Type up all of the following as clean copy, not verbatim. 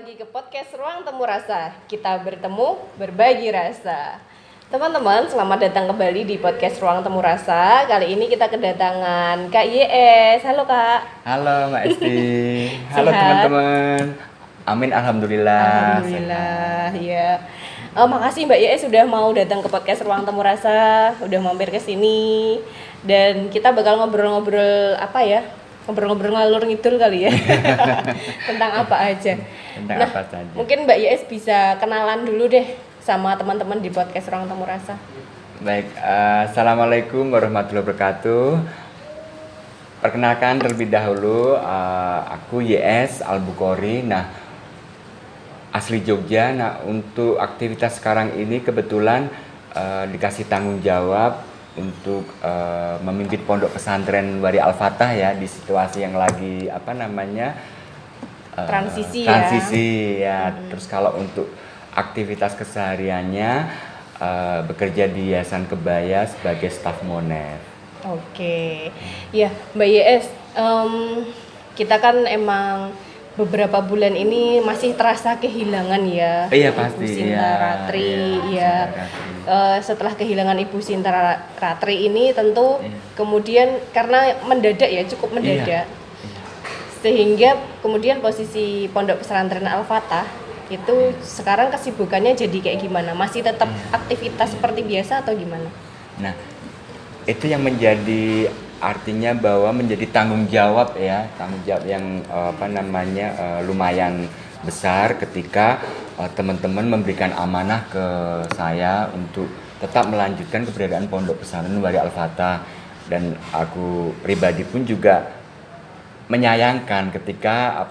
lagi ke podcast Ruang Temu Rasa. Kita bertemu, berbagi rasa. Teman-teman, selamat datang kembali di podcast Ruang Temu Rasa. Kali ini kita kedatangan Kak YS. Halo Kak. Halo Mbak Esti. Halo Sehat? teman-teman. Amin, alhamdulillah. Alhamdulillah, ya. Makasih Mbak YS sudah mau datang ke podcast Ruang Temu Rasa, udah mampir ke sini. Dan kita bakal ngobrol-ngobrol apa ya? Ngobrol-ngobrol ngalur ngidul kali ya. Tentang apa aja. Tentang apa saja. Mungkin Mbak YS bisa kenalan dulu deh sama teman-teman di podcast Ruang Temu Rasa. Baik, assalamualaikum warahmatullahi wabarakatuh. Perkenalkan terlebih dahulu, aku YS Al-Bukhari. Nah, asli Jogja. Nah, untuk aktivitas sekarang ini kebetulan dikasih tanggung jawab untuk memimpin pondok pesantren Wari Al-Fatah ya, di situasi yang lagi transisi ya. Terus kalau untuk aktivitas kesehariannya bekerja di Yayasan Kebaya sebagai staf Monef. Oke, ya Mbak YS, kita kan emang beberapa bulan ini masih terasa kehilangan ya. Iya Ibu pasti. Sinta Ratri, ya. Setelah kehilangan Ibu Sinta Ratri ini tentu kemudian karena mendadak ya, cukup mendadak. Sehingga kemudian posisi Pondok Pesantren Al-Fatah itu sekarang kesibukannya jadi kayak gimana? Masih tetap aktivitas seperti biasa atau gimana? Nah, itu yang menjadi artinya bahwa menjadi tanggung jawab ya, tanggung jawab yang lumayan besar ketika teman-teman memberikan amanah ke saya untuk tetap melanjutkan keberadaan Pondok Pesantren Wari Al-Fatah, dan aku pribadi pun juga menyayangkan ketika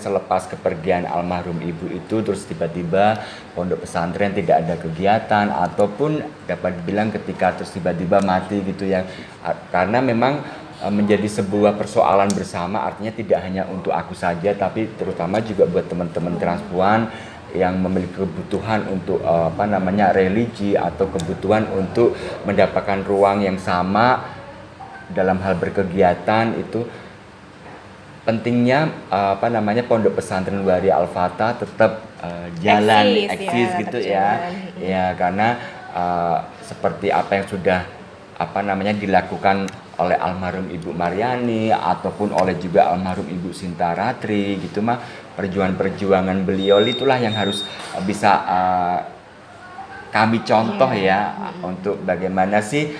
selepas kepergian almarhum ibu itu terus tiba-tiba pondok pesantren tidak ada kegiatan, ataupun dapat dibilang ketika terus tiba-tiba mati gitu ya, karena memang menjadi sebuah persoalan bersama, artinya tidak hanya untuk aku saja tapi terutama juga buat teman-teman transpuan yang memiliki kebutuhan untuk religi atau kebutuhan untuk mendapatkan ruang yang sama dalam hal berkegiatan. Itu pentingnya Pondok Pesantren Wari Al-Fatah tetap eksis gitu ya. Ya, karena seperti apa yang sudah dilakukan oleh almarhum Ibu Mariani ataupun oleh juga almarhum Ibu Sinta Ratri gitu mah, perjuangan beliau itulah yang harus bisa kami contoh untuk bagaimana sih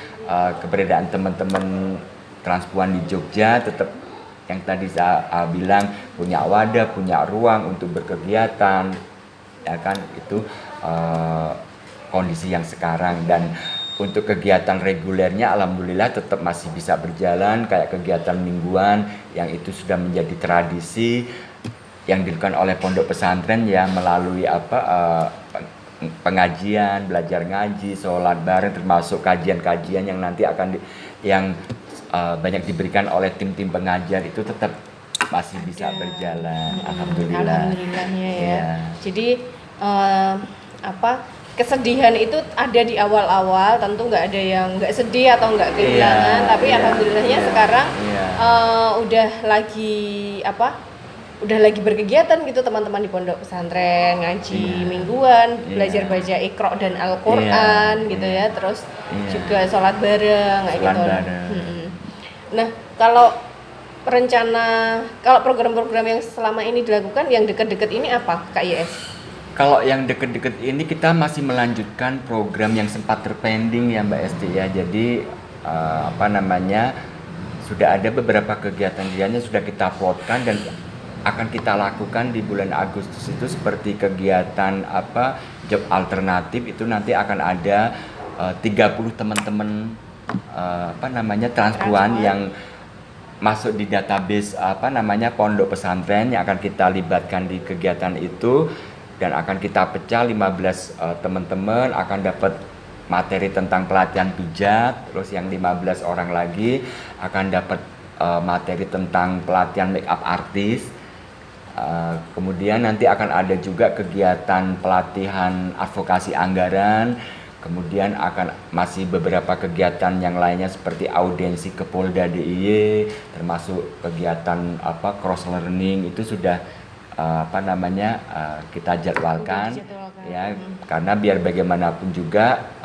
keberadaan teman-teman transpuan di Jogja tetap yang tadi saya bilang, punya wadah, punya ruang untuk berkegiatan, ya kan, itu kondisi yang sekarang. Dan untuk kegiatan regulernya alhamdulillah tetap masih bisa berjalan, kayak kegiatan mingguan yang itu sudah menjadi tradisi yang dilakukan oleh pondok pesantren ya, melalui pengajian, belajar ngaji, sholat bareng, termasuk kajian-kajian yang nanti akan banyak diberikan oleh tim-tim pengajar, itu tetap masih bisa berjalan. Alhamdulillahnya ya. Jadi kesedihan itu ada di awal-awal, tentu nggak ada yang nggak sedih atau nggak kehilangan, tapi alhamdulillahnya sekarang udah lagi berkegiatan gitu teman-teman di pondok pesantren, ngaji mingguan, belajar baca Iqra dan Al-Qur'an gitu ya, terus juga sholat bareng kayak gitu. Nah, kalau program-program yang selama ini dilakukan yang dekat-dekat ini apa, Kak YS? Kalau yang dekat-dekat ini kita masih melanjutkan program yang sempat terpending ya Mbak Esti ya. Jadi sudah ada beberapa kegiatan-kegiatannya sudah kita plotkan dan akan kita lakukan di bulan Agustus itu, seperti kegiatan job alternatif itu nanti akan ada 30 teman-teman transpuan yang masuk di database pondok pesantren yang akan kita libatkan di kegiatan itu, dan akan kita pecah 15 teman-teman akan dapat materi tentang pelatihan pijat, terus yang 15 orang lagi akan dapat materi tentang pelatihan make up artist. Kemudian nanti akan ada juga kegiatan pelatihan advokasi anggaran. Kemudian akan masih beberapa kegiatan yang lainnya seperti audiensi ke Polda DIY, termasuk kegiatan cross learning itu sudah kita jadwalkan Dijadwalkan. ya, karena biar bagaimanapun juga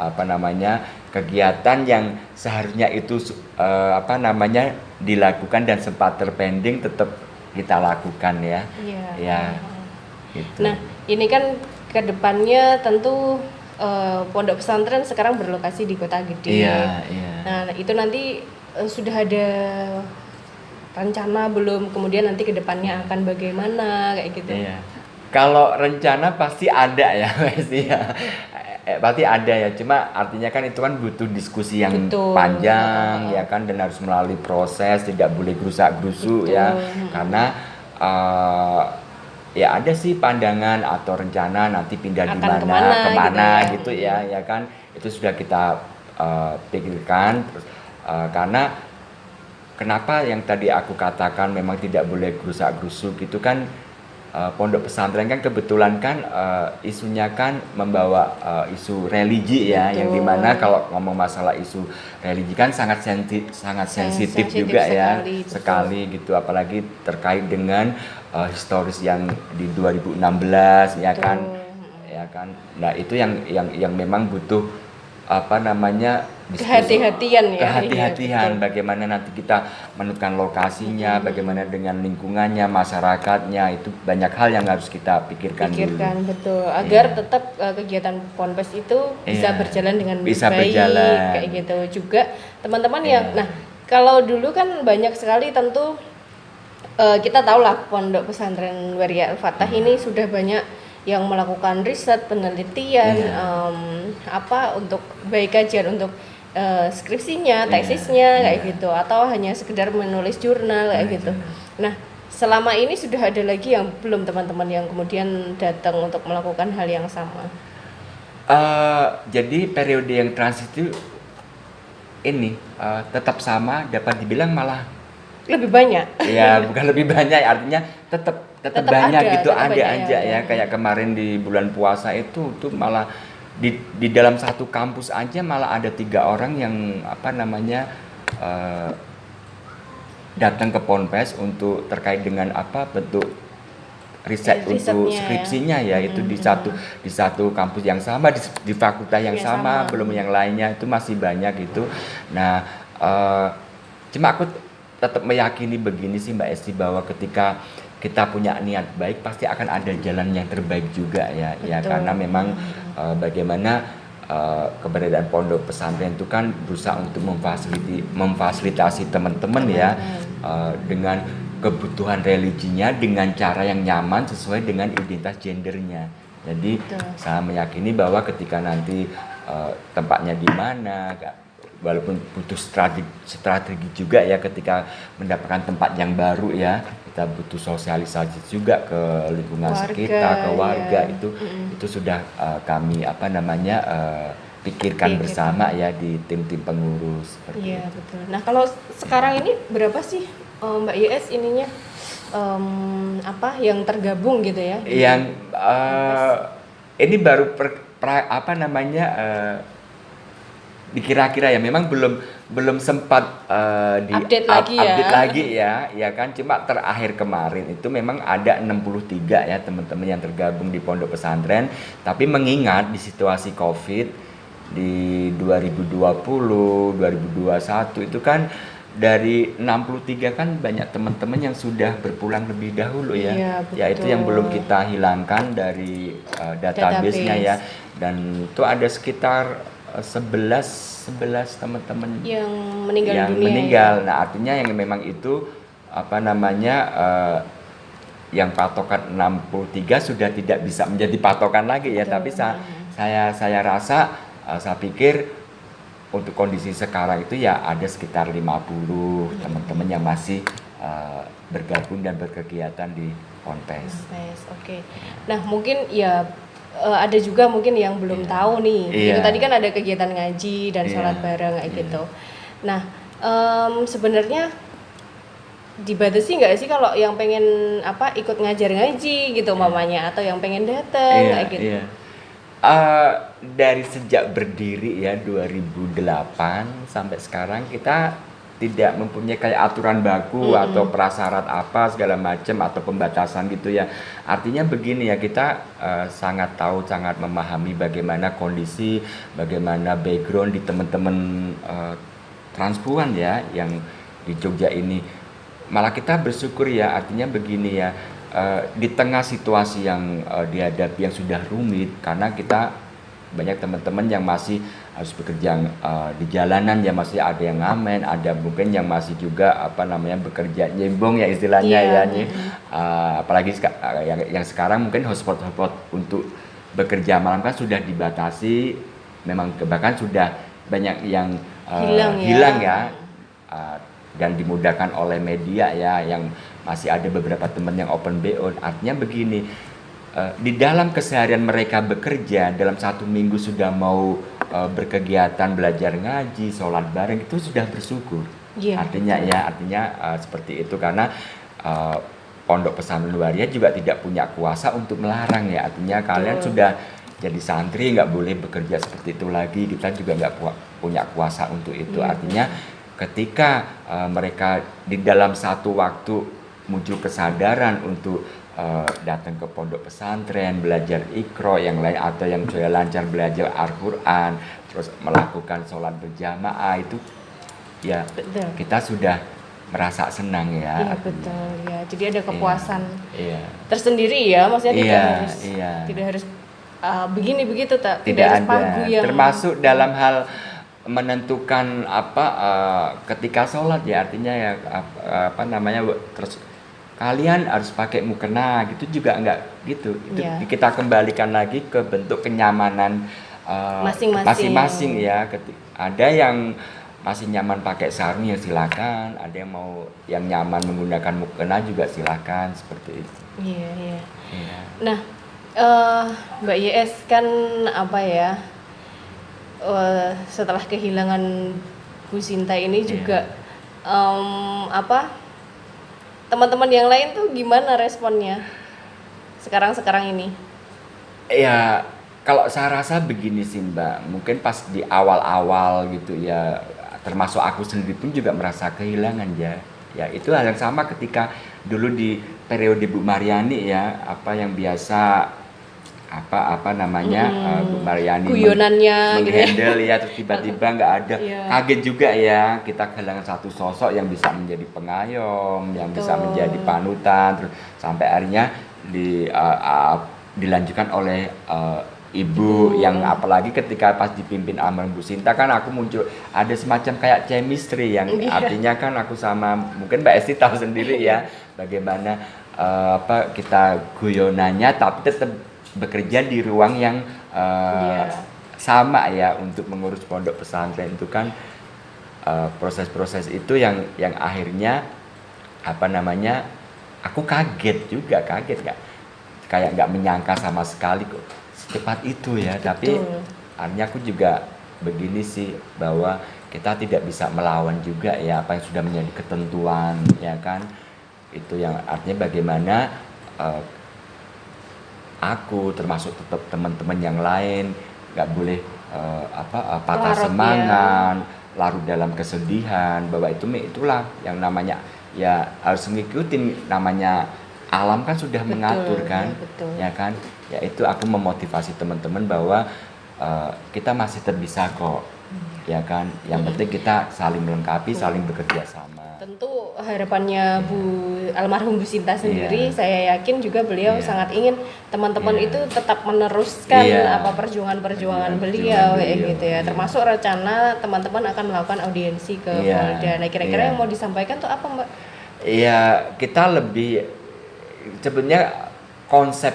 kegiatan yang seharusnya itu dilakukan dan sempat terpending tetap kita lakukan ya. Iya. Ya. Gitu. Nah, ini kan kedepannya tentu pondok pesantren sekarang berlokasi di Kota Gede. Iya, iya. Nah, itu nanti sudah ada rencana belum? Kemudian nanti kedepannya akan bagaimana kayak gitu? Iya. Kalau rencana pasti ada ya, pasti ya. Pasti ada ya. Cuma artinya kan itu kan butuh diskusi yang panjang ya kan, dan harus melalui proses, tidak boleh gerusak-gerusu ya. Karena ya ada sih pandangan atau rencana nanti pindah di mana kemana gitu ya, ya kan. Itu sudah kita pikirkan terus karena kenapa yang tadi aku katakan memang tidak boleh gerusak-gerusu gitu kan. Pondok pesantren kan kebetulan kan isunya kan membawa isu religi ya. Betul. Yang dimana kalau ngomong masalah isu religi kan sangat sensitif juga sekali gitu, apalagi terkait dengan historis yang di 2016 ya. Betul. kan nah itu yang memang butuh kehati-hatian bagaimana nanti kita menentukan lokasinya, bagaimana dengan lingkungannya, masyarakatnya, itu banyak hal yang harus kita pikirkan dulu. Betul, agar tetap kegiatan ponpes itu bisa berjalan dengan baik kayak gitu. Juga teman-teman yang kalau dulu kan banyak sekali tentu kita tahu lah pondok pesantren Waria Al-Fatah ini sudah banyak yang melakukan riset, penelitian, untuk baik kajian untuk skripsinya, tesisnya kayak gitu, atau hanya sekedar menulis jurnal kayak gitu. Nah, selama ini sudah ada lagi yang belum teman-teman yang kemudian datang untuk melakukan hal yang sama? Jadi periode yang transitif ini tetap sama, dapat dibilang malah lebih banyak. Ya, bukan lebih banyak, artinya tetap banyak gitu, ada aja ya. Kayak kemarin di bulan puasa itu malah di dalam satu kampus aja malah ada 3 orang yang datang ke Ponpes untuk terkait dengan bentuk riset untuk skripsinya ya. Itu di satu kampus yang sama, di fakultas yang sama, belum yang lainnya, itu masih banyak gitu. Nah, cuma aku tetap meyakini begini sih Mbak Esti, bahwa ketika kita punya niat baik pasti akan ada jalan yang terbaik juga ya. Betul. Ya karena memang bagaimana keberadaan pondok pesantren itu kan berusaha untuk memfasilitasi teman-teman ya dengan kebutuhan religinya dengan cara yang nyaman sesuai dengan identitas gendernya. Jadi saya meyakini bahwa ketika nanti tempatnya di mana, walaupun butuh strategi juga ya ketika mendapatkan tempat yang baru ya, kita butuh sosialisasi juga ke lingkungan sekitar, ke warga ya. Itu sudah kami pikirkan bersama ya di tim-tim pengurus. Iya betul. Nah kalau sekarang ini berapa sih Mbak YS ininya yang tergabung gitu ya? Yang ini baru dikira-kira ya, memang belum sempat update lagi ya kan. Cuma terakhir kemarin itu memang ada 63 ya teman-teman yang tergabung di pondok pesantren. Tapi mengingat di situasi Covid di 2020, 2021 itu kan dari 63 kan banyak teman-teman yang sudah berpulang lebih dahulu ya. Ya itu yang belum kita hilangkan dari database-nya ya. Dan itu ada sekitar 11 teman-teman yang meninggal dunia. Nah, artinya yang memang itu yang patokan 63 sudah tidak bisa menjadi patokan lagi ya. Tapi saya rasa saya pikir untuk kondisi sekarang itu ya ada sekitar 50 teman-teman yang masih bergabung dan berkegiatan di Ponpes. Oke. Nah, mungkin ya ada juga mungkin yang belum tahu nih. Itu tadi kan ada kegiatan ngaji dan sholat bareng kayak gitu. Nah, sebenarnya dibatasi nggak sih kalau yang pengen ikut ngajar ngaji gitu mamanya, atau yang pengen datang kayak gitu? Dari sejak berdiri ya 2008 sampai sekarang kita tidak mempunyai kayak aturan baku atau prasyarat apa segala macam atau pembatasan gitu ya. Artinya begini ya, kita sangat tahu, sangat memahami bagaimana kondisi, bagaimana background di teman-teman transpuan ya yang di Jogja ini. Malah kita bersyukur ya, artinya begini ya, di tengah situasi yang dihadapi yang sudah rumit, karena kita banyak teman-teman yang masih harus bekerja di jalanan ya, masih ada yang ngamen, ada mungkin yang masih juga bekerja nyembong ya istilahnya ya nih. Apalagi yang sekarang mungkin hotspot untuk bekerja malam kan sudah dibatasi, memang bahkan sudah banyak yang hilang ya. Dan dimudahkan oleh media ya, yang masih ada beberapa teman yang open BO. Artinya begini, di dalam keseharian mereka bekerja, dalam 1 minggu sudah mau berkegiatan belajar ngaji, sholat bareng, itu sudah bersyukur. Artinya seperti itu, karena Pondok Pesantren Waria juga tidak punya kuasa untuk melarang ya. Artinya kalian sudah jadi santri, nggak boleh bekerja seperti itu lagi, kita juga nggak punya kuasa untuk itu. Artinya ketika mereka di dalam satu waktu muncul kesadaran untuk datang ke pondok pesantren, belajar Iqra, yang lain atau yang sudah lancar belajar Al-Quran, terus melakukan sholat berjamaah, itu ya kita sudah merasa senang ya. Iya betul ya, jadi ada kepuasan tersendiri ya, maksudnya tidak harus begini begitu, tidak harus pagu yang termasuk dalam hal menentukan ketika sholat ya, artinya ya terus kalian harus pakai mukena gitu juga enggak gitu. Itu kita kembalikan lagi ke bentuk kenyamanan masing-masing ya. Ada yang masih nyaman pakai sarung ya silakan, ada yang nyaman menggunakan mukena juga silakan, seperti itu. Iya. Nah, Mbak YS kan setelah kehilangan Bu Sinta ini juga teman-teman yang lain tuh gimana responnya sekarang ini? Ya, kalau saya rasa begini sih Mbak, mungkin pas di awal-awal gitu ya, termasuk aku sendiri pun juga merasa kehilangan ya. Ya itu hal yang sama ketika dulu di periode Bu Mariani ya, yang biasa Bu Mariani guyonannya menghandle ya, terus tiba-tiba nggak ada. Kaget juga ya, kita kehilangan satu sosok yang bisa menjadi pengayom, yang bisa menjadi panutan, terus sampai akhirnya dilanjutkan oleh Ibu yang apalagi ketika pas dipimpin almarhum Bu Sinta kan aku muncul ada semacam kayak chemistry yang artinya kan aku sama mungkin Mbak Esti tahu sendiri ya bagaimana kita guyonannya tapi tetap bekerja di ruang yang sama ya untuk mengurus pondok pesantren. Itu kan proses-proses itu yang akhirnya aku kaget kayak nggak menyangka sama sekali kok secepat itu ya. Betul. Tapi akhirnya aku juga begini sih, bahwa kita tidak bisa melawan juga ya apa yang sudah menjadi ketentuan ya kan. Itu yang artinya bagaimana aku termasuk tetap teman-teman yang lain nggak boleh patah semangat, larut dalam kesedihan, bahwa itulah yang namanya ya harus ngikutin, namanya alam kan sudah mengatur kan ya kan. Ya itu aku memotivasi teman-teman bahwa kita masih terbisa kok ya kan. Yang penting kita saling melengkapi, saling bekerja sama. Tentu harapannya almarhum Bu Sinta sendiri, saya yakin juga beliau sangat ingin teman-teman itu tetap meneruskan perjuangan beliau kayak gitu ya. Termasuk rencana teman-teman akan melakukan audiensi ke Polda. Nah kira-kira yang mau disampaikan tuh apa Mbak? Iya, kita lebih sebenarnya konsep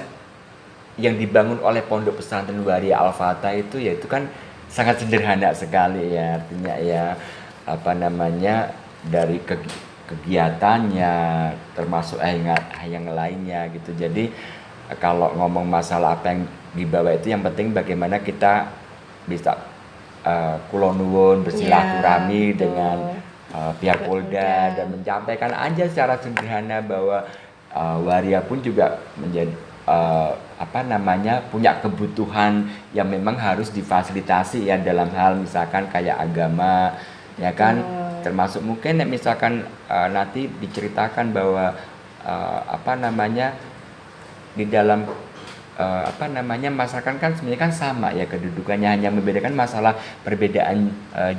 yang dibangun oleh Pondok Pesantren Waria Al-Fatah itu yaitu kan sangat sederhana sekali ya, artinya ya dari kegiatannya termasuk yang lainnya gitu. Jadi kalau ngomong masalah apa yang dibawa itu yang penting bagaimana kita bisa kulonwun bersilaturahmi dengan pihak Polda dan menyampaikan aja secara sederhana bahwa Waria pun juga menjadi punya kebutuhan yang memang harus difasilitasi ya dalam hal misalkan kayak agama ya kan. termasuk mungkin misalkan nanti diceritakan bahwa di dalam masyarakat kan sebenarnya kan sama ya kedudukannya, hanya membedakan masalah perbedaan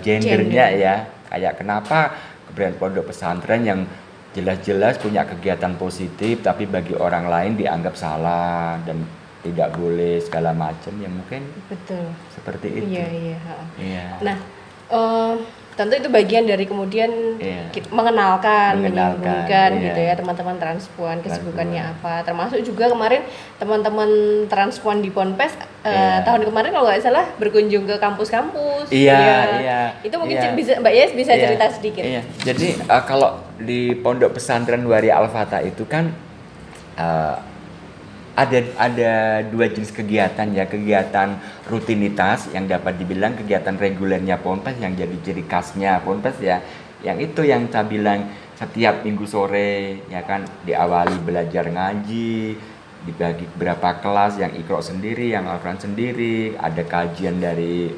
gendernya ya. Kayak kenapa keberadaan pondok pesantren yang jelas-jelas punya kegiatan positif tapi bagi orang lain dianggap salah dan tidak boleh segala macam, ya mungkin betul seperti itu. Iya. Nah, tentu itu bagian dari kemudian mengenalkan, menyambungkan gitu ya teman-teman transpuan kesibukannya apa, termasuk juga kemarin teman-teman transpuan di Ponpes tahun kemarin kalau nggak salah berkunjung ke kampus-kampus. Itu mungkin bisa Mbak Yes bisa cerita sedikit. Jadi kalau di Pondok Pesantren Waria Al-Fatah itu kan ada dua jenis kegiatan ya, kegiatan rutinitas yang dapat dibilang kegiatan regulernya Ponpes yang jadi ciri khasnya Ponpes ya, yang itu yang saya bilang setiap minggu sore ya kan diawali belajar ngaji, dibagi beberapa kelas, yang Iqra sendiri, yang Al-Quran sendiri, ada kajian dari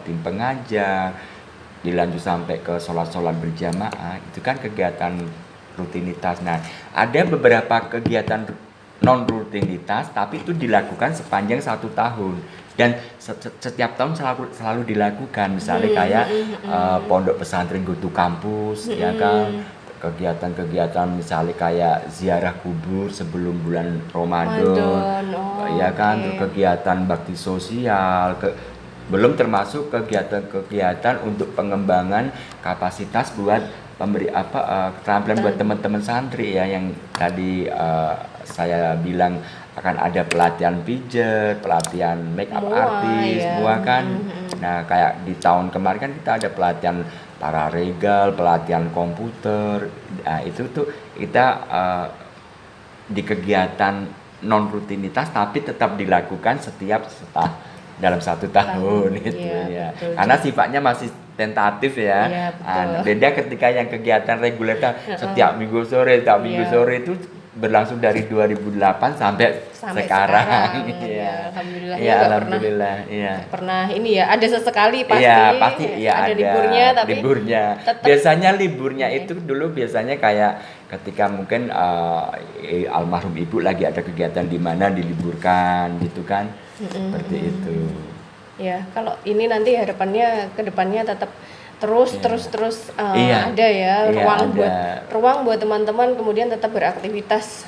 tim pengajar, dilanjut sampai ke sholat-sholat berjamaah, itu kan kegiatan rutinitas. Nah, ada beberapa kegiatan non rutinitas tapi itu dilakukan sepanjang 1 tahun dan setiap tahun selalu dilakukan, misalnya kayak pondok pesantren go to kampus ya kan, kegiatan-kegiatan misalnya kayak ziarah kubur sebelum bulan Ramadan ya kan, kegiatan bakti sosial, belum termasuk kegiatan-kegiatan untuk pengembangan kapasitas buat keterampilan buat teman-teman santri ya, yang tadi saya bilang akan ada pelatihan pijat, pelatihan make up artis, semua kan. Nah, kayak di tahun kemarin kan kita ada pelatihan pararegal, pelatihan komputer. Nah, itu tuh kita di kegiatan non rutinitas tapi tetap dilakukan dalam 1 tahun gitu ya. Betul. Karena sifatnya masih tentatif ya. Beda ketika yang kegiatan reguler setiap minggu sore, itu berlangsung dari 2008 sampai sekarang. Alhamdulillah. Pernah ini ya, ada sesekali pasti. Ada liburnya, tapi tetap. Biasanya liburnya itu dulu biasanya kayak ketika mungkin almarhum ibu lagi ada kegiatan di mana diliburkan gitu kan. Seperti itu. Ya, kalau ini nanti harapannya ke depannya tetap terus ada ya ruang buat teman-teman kemudian tetap beraktivitas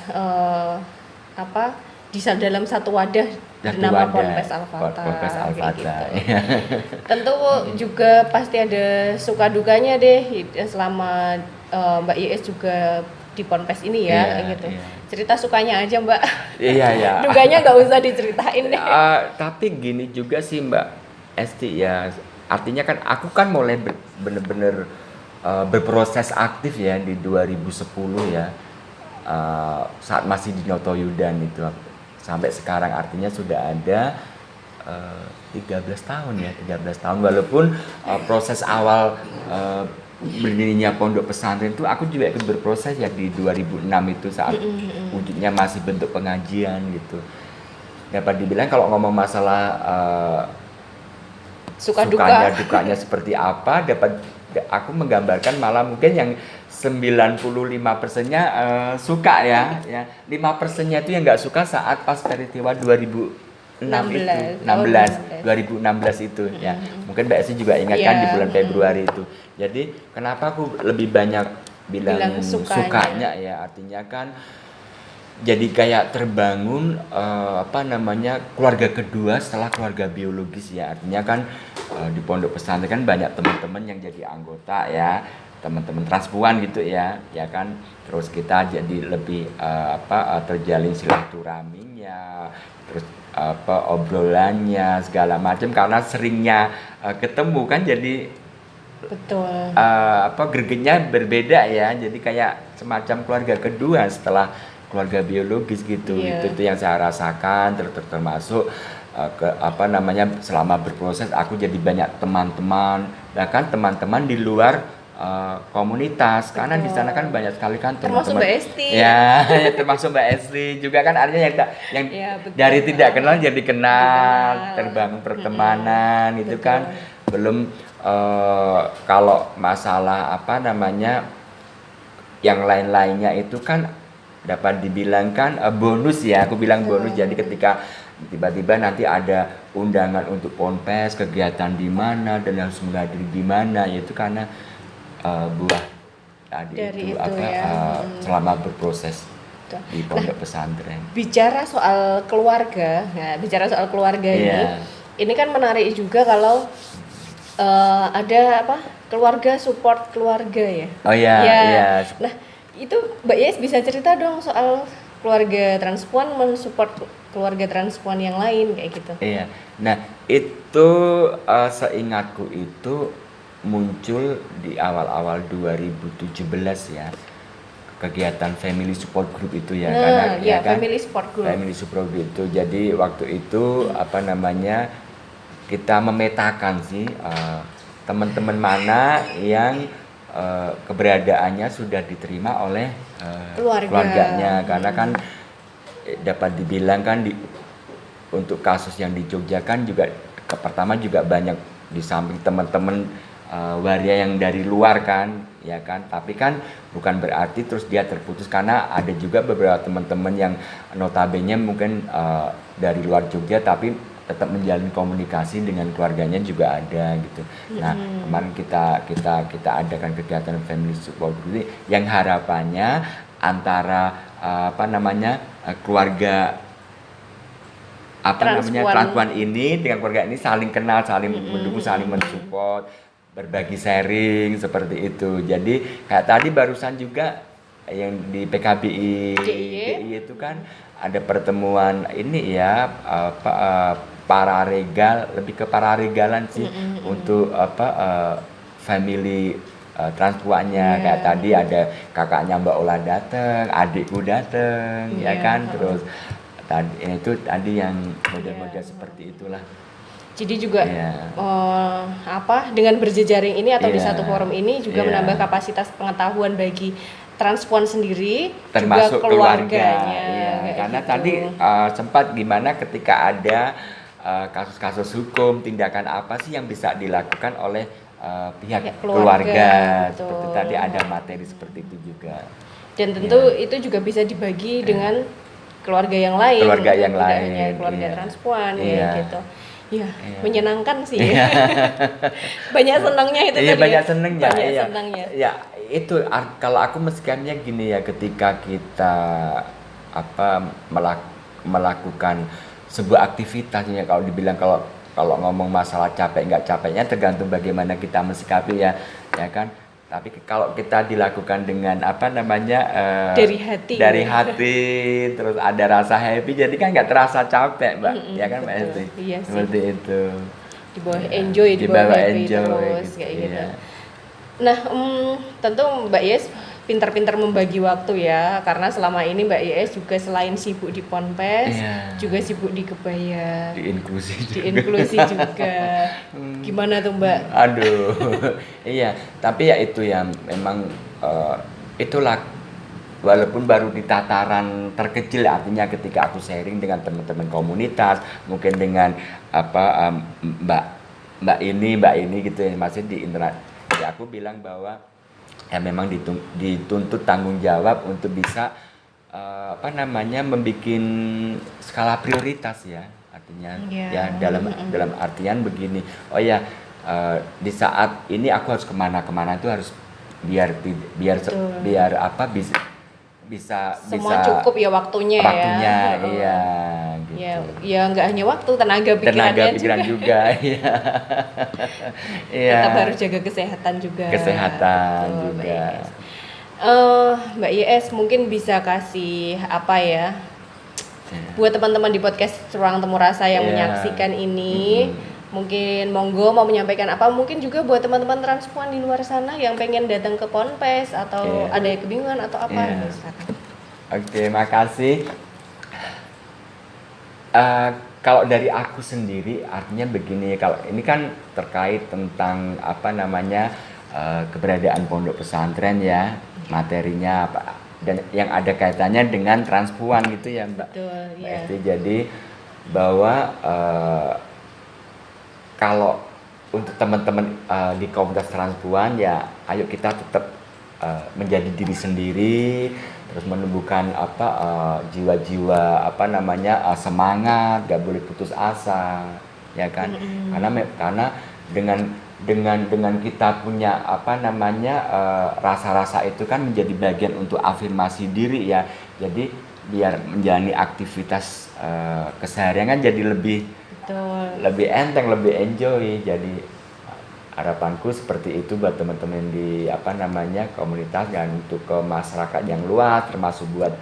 di dalam satu wadah bernama Ponpes Al-Fatah. Gitu. Tentu juga pasti ada suka dukanya deh selama Mbak Yes juga di Ponpes ini ya gitu. Cerita sukanya aja Mbak. Dukanya nggak usah diceritain deh. Tapi gini juga sih Mbak Esti ya. Artinya kan aku kan mulai bener-bener berproses aktif ya di 2010 ya, saat masih di Noto Yudan itu sampai sekarang, artinya sudah ada 13 tahun walaupun proses awal berdirinya pondok pesantren itu aku juga ikut berproses ya di 2006 itu saat wujudnya masih bentuk pengajian gitu. Dapat dibilang kalau ngomong masalah dukanya seperti apa, aku menggambarkan malah mungkin yang 95%-nya suka ya. 5%-nya itu yang nggak suka saat pas peristiwa 2016 itu ya. Mungkin Mbak Esi juga ingatkan di bulan Februari itu. Jadi kenapa aku lebih banyak bilang sukanya ya, artinya kan jadi kayak terbangun keluarga kedua setelah keluarga biologis ya. Artinya kan di pondok pesantren kan banyak teman-teman yang jadi anggota ya, teman-teman transpuan gitu ya kan. Terus kita jadi lebih terjalin silaturahminya, terus obrolannya segala macam karena seringnya ketemu kan, jadi betul gregetnya berbeda ya. Jadi kayak semacam keluarga kedua setelah keluarga biologis gitu. Itu yang saya rasakan, termasuk selama berproses aku jadi banyak teman-teman, bahkan teman-teman di luar komunitas. Betul. Karena di sana kan banyak sekali kan teman-teman. Termasuk Mbak Esti. Termasuk Mbak Esti juga kan, artinya yang dari tidak kenal jadi kenal, terbangun pertemanan itu kan. Belum kalau masalah apa namanya yang lain-lainnya itu kan dapat dibilang kan bonus ya, aku bilang bonus. Jadi ketika tiba-tiba nanti ada undangan untuk ponpes, kegiatan di mana dan harus menghadiri di mana, yaitu karena buah tadi Dari itu itu ya. selama berproses di pondok pesantren. Bicara soal keluarga, nah bicara soal keluarga Iya. ini kan menarik juga kalau ada apa keluarga support keluarga ya. Oh iya, Ya. iya. Nah itu Mbak Yes bisa cerita dong soal keluarga transpuan mensupport keluarga transpuan yang lain kayak gitu. Iya. Nah, itu seingatku itu muncul di awal-awal 2017 ya. Kegiatan family support group itu ya, karena ya kan family support group. family support group itu. Jadi waktu itu apa namanya? Kita memetakan sih teman-teman mana yang keberadaannya sudah diterima oleh keluarganya, karena kan dapat dibilang kan untuk kasus yang di Jogja kan juga pertama juga banyak di samping teman-teman waria yang dari luar kan, ya kan, tapi kan bukan berarti terus dia terputus, karena ada juga beberapa teman-teman yang notabene mungkin dari luar Jogja tapi tetap menjalin komunikasi dengan keluarganya juga ada gitu. Nah, kemarin kita adakan kegiatan family support group yang harapannya antara apa namanya keluarga transpuan ini dengan keluarga ini saling kenal, saling mendukung, saling mensupport, berbagi sharing seperti itu. Jadi kayak tadi barusan juga yang di PKBI DIY itu kan ada pertemuan ini ya pararegal, lebih ke pararegalan sih untuk family transpuannya. Kayak tadi ada kakaknya Mbak Ola dateng, adikku dateng, ya kan, terus tadi yang model-model seperti itulah. Jadi juga dengan berjejaring ini atau di satu forum ini juga menambah kapasitas pengetahuan bagi transpuan sendiri, termasuk juga keluarganya. Karena gitu. Tadi sempat gimana ketika ada kasus-kasus hukum, tindakan apa sih yang bisa dilakukan oleh pihak keluarga. Seperti tadi ada materi seperti itu juga. Dan tentu itu juga bisa dibagi dengan keluarga yang lain, keluarga transpuan gitu. Ya, menyenangkan sih. Banyak senangnya itu tadi. Banyak senangnya. Senangnya. Ya, itu kalau aku meskiannya gini ya, ketika kita melakukan sebuah aktivitasnya, kalau dibilang kalau ngomong masalah capek nggak capeknya tergantung bagaimana kita mensikapi ya kan. Tapi kalau kita dilakukan dengan dari hati terus ada rasa happy, jadi kan nggak terasa capek, Mbak. Ya kan, Mbak Esti? Iya sih. Seperti itu. Di bawah enjoy, di bawah happy terus gitu, kayak gitu. Nah, tentu Mbak Yes pintar-pintar membagi waktu ya, karena selama ini Mbak Yes juga selain sibuk di Ponpes, juga sibuk di Kebaya, di inklusi juga. Gimana tuh Mbak? Aduh, iya. Tapi ya itu ya, memang itulah, walaupun baru di tataran terkecil, artinya ketika aku sharing dengan teman-teman komunitas, mungkin dengan mbak ini gitu ya, masih di internet. Ya aku bilang bahwa ya memang dituntut tanggung jawab untuk bisa membuat skala prioritas ya, artinya ya dalam artian begini, di saat ini aku harus kemana itu harus biar bisa semua cukup ya waktunya iya gitu. Ya nggak hanya waktu, tenaga pikiran juga. Iya. Tetap harus jaga kesehatan juga. Mbak Yes mungkin bisa kasih buat teman-teman di podcast Ruang Temu Rasa yang menyaksikan ini, mungkin monggo mau menyampaikan apa, mungkin juga buat teman-teman transpuan di luar sana yang pengen datang ke Ponpes atau ada kebingungan atau apa. Oke, makasih. Kalau dari aku sendiri, artinya begini, kalau ini kan terkait tentang keberadaan pondok pesantren ya, materinya apa, dan yang ada kaitannya dengan transpuan gitu ya, Mbak. Betul, ya. Jadi bahwa kalau untuk teman-teman di komunitas transpuan ya, ayo kita tetap menjadi diri sendiri, terus menumbuhkan jiwa-jiwa semangat, gak boleh putus asa, ya kan? Karena dengan kita punya rasa-rasa itu kan menjadi bagian untuk afirmasi diri ya. Jadi biar menjalani aktivitas keseharian kan jadi lebih enteng, lebih enjoy. Jadi harapanku seperti itu buat teman-teman di komunitas dan untuk ke masyarakat yang luas, termasuk buat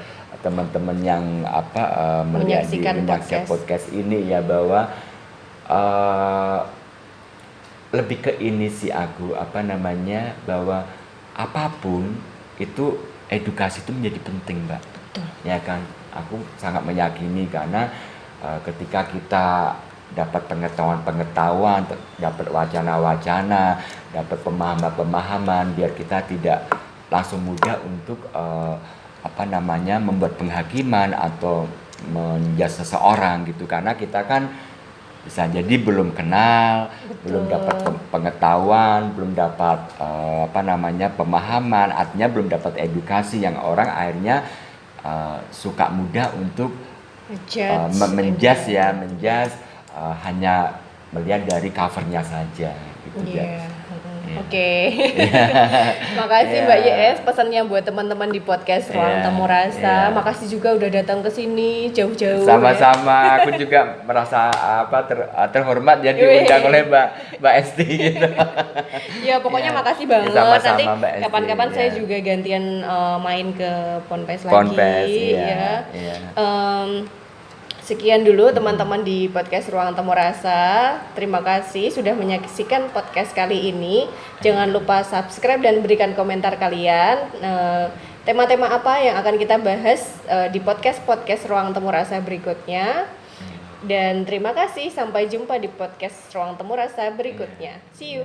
teman-teman yang menyaksikan podcast ini ya, bahwa lebih ke ini sih aku bahwa apapun itu edukasi itu menjadi penting, Mbak. Betul. Ya kan, aku sangat meyakini karena ketika kita dapat pengetahuan, dapat wacana-wacana, dapat pemahaman, biar kita tidak langsung mudah untuk membuat penghakiman atau menjudge seseorang gitu, karena kita kan bisa jadi belum kenal, belum dapat pengetahuan, belum dapat pemahaman, artinya belum dapat edukasi yang orang akhirnya suka mudah untuk menjudge hanya melihat dari covernya saja gitu. Oke. Makasih Mbak YS pesannya buat teman-teman di podcast Ruang Temu Rasa. Makasih juga udah datang ke sini jauh-jauh. Sama-sama, aku juga merasa terhormat ya diundang oleh Mbak Esti gitu. Ya pokoknya makasih banget. Nanti kapan-kapan saya juga gantian main ke Ponpes lagi. Sekian dulu teman-teman di podcast Ruang Temu Rasa. Terima kasih sudah menyaksikan podcast kali ini. Jangan lupa subscribe dan berikan komentar kalian. Tema-tema apa yang akan kita bahas di podcast Ruang Temu Rasa berikutnya. Dan terima kasih, sampai jumpa di podcast Ruang Temu Rasa berikutnya. See you.